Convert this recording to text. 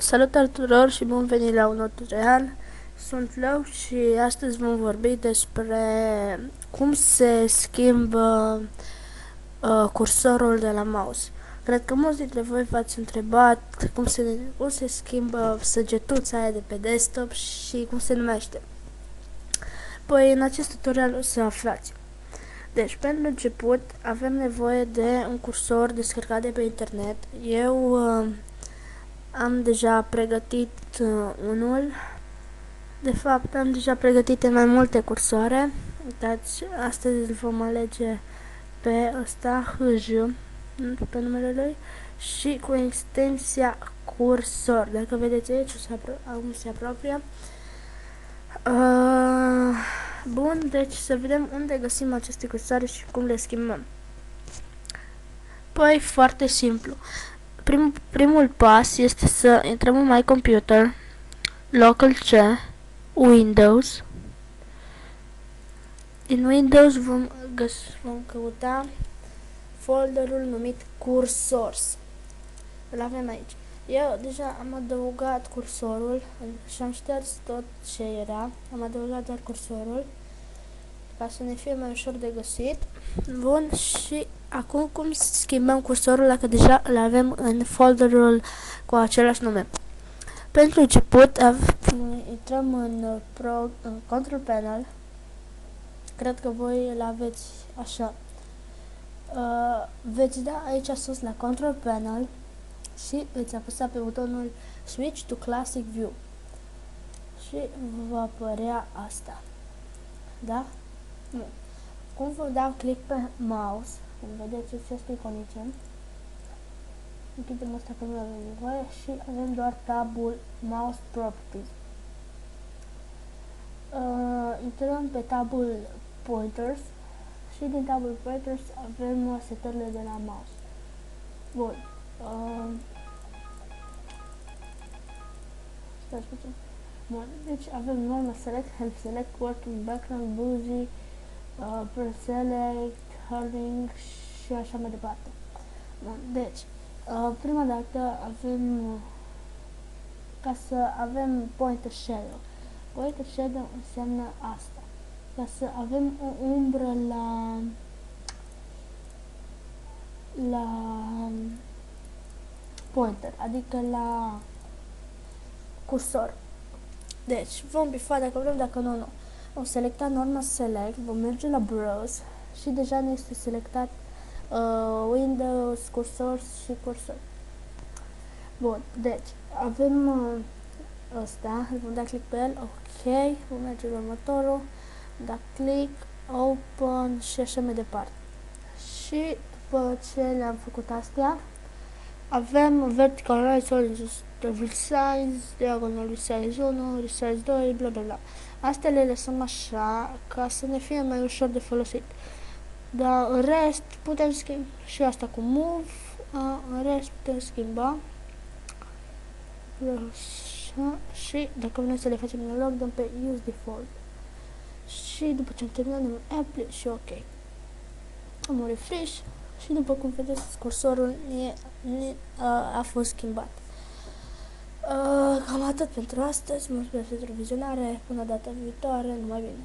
Salutare tuturor și bun venit la un nou tutorial. Sunt Lău și astăzi vom vorbi despre cum se schimbă cursorul de la mouse. Cred că mulți dintre voi v-ați întrebat cum se schimbă săgetuța aia de pe desktop și cum se numește. Păi în acest tutorial o să aflați. Deci, pentru început, avem nevoie de un cursor descărcat de pe internet. Eu am deja pregătit unul. De fapt, am deja pregătite mai multe cursoare. Uitați, astăzi îl vom alege pe ăsta, HJ, pe numele lui, și cu extensia cursor. Dacă vedeți aici, acum se apropie. Bun, deci să vedem unde găsim aceste cursoare și cum le schimbăm. Păi, foarte simplu. Primul pas este să intrăm în My Computer, Local C, Windows. Din Windows vom căuta folderul numit Cursors. Îl avem aici. Eu deja am adăugat cursorul și am șters tot ce era. Am adăugat doar cursorul ca să ne fie mai ușor de găsit. Bun, și acum cum schimbăm cursorul dacă deja îl avem în folderul cu același nume? Pentru început intrăm în Control Panel. Cred că voi îl aveți așa. Veți da aici sus la Control Panel și veți apăsa pe butonul Switch to Classic View și va apărea asta. Da? Nu. Cum vă dau click pe mouse, cum vedeți aceste iconice, închidem asta că nu avem nevoie și avem doar tabul Mouse Properties. Intrăm pe tabul Pointers și din tabul Pointers avem setările de la mouse. Bun. Stați puțin. Bun. Deci avem Normal Select, Help Select, Working Background, Boozy, Pre-Select, Harding și așa mai departe. Bun. Deci, prima dată avem ca să avem Pointer Shadow. Pointer Shadow înseamnă asta. Ca să avem o umbră la pointer, adică la cursor. Deci, vom bifa dacă vrem, dacă nu. Vom selecta Normal Select, vom merge la Browse și deja ne este selectat Windows, Cursor și Cursor. Bun, deci, avem ăsta, vom da click pe el, ok, vom merge la următorul, da click, open și așa mai departe. Și după ce le-am făcut astea, avem vertical right, resize, diagonal resize 1, resize 2, bla bla bla. Astea le lăsăm așa ca să ne fie mai ușor de folosit. Dar în rest putem schimba și asta cu move, în rest putem schimba. Așa, și dacă vrem să le facem în loc, dăm pe use default. Și după ce am terminat, dăm apply și ok. Am un refresh și după cum vedeți, cursorul a fost schimbat. Cam atât pentru astăzi, mulțumesc pentru vizionare, până data viitoare, numai bine!